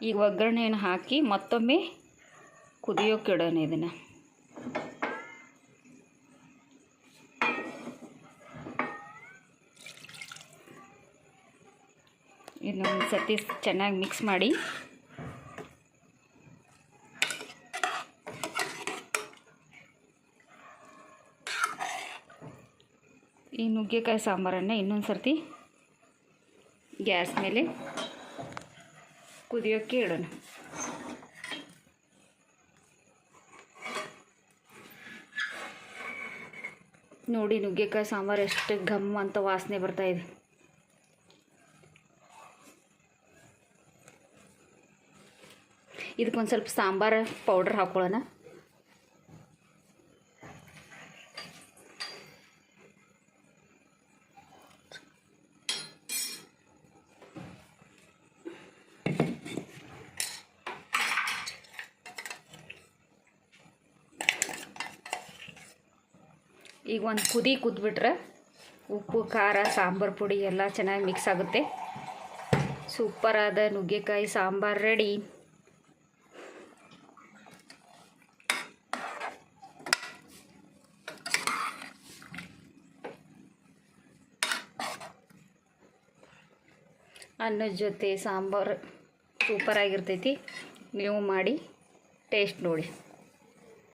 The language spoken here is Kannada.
ಈಗ ಒಗ್ಗರಣೆಯನ್ನು ಹಾಕಿ ಮತ್ತೊಮ್ಮೆ ಕುದಿಯೋಕೆ ಇಡೋಣ ಇದನ್ನು. ಇನ್ನೊಂದು ಸರ್ತಿ ಚೆನ್ನಾಗಿ ಮಿಕ್ಸ್ ಮಾಡಿ ಈ ನುಗ್ಗೆಕಾಯಿ ಸಾಂಬಾರನ್ನು ಇನ್ನೊಂದು ಸರ್ತಿ ಗ್ಯಾಸ್ ಮೇಲೆ ಕುದಿಯೋಕ್ಕೆ ಇಡೋಣ. ನೋಡಿ ನುಗ್ಗೆಕಾಯಿ ಸಾಂಬಾರು ಎಷ್ಟು ಘಮ್ ಅಂತ ವಾಸನೆ ಬರ್ತಾಯಿದೆ. ಇದಕ್ಕೊಂದು ಸ್ವಲ್ಪ ಸಾಂಬಾರು ಪೌಡ್ರ್ ಹಾಕ್ಕೊಳ್ಳೋಣ. ಈಗ ಒಂದು ಕುದ್ಬಿಟ್ರೆ ಉಪ್ಪು ಖಾರ ಸಾಂಬಾರು ಪುಡಿ ಎಲ್ಲ ಚೆನ್ನಾಗಿ ಮಿಕ್ಸ್ ಆಗುತ್ತೆ. ಸೂಪರಾದ ನುಗ್ಗೆಕಾಯಿ ಸಾಂಬಾರು ರೆಡಿ. ಅನ್ನದ ಜೊತೆ ಸಾಂಬಾರು ಸೂಪರಾಗಿರ್ತೈತಿ. ನೀವು ಮಾಡಿ ಟೇಸ್ಟ್ ನೋಡಿ.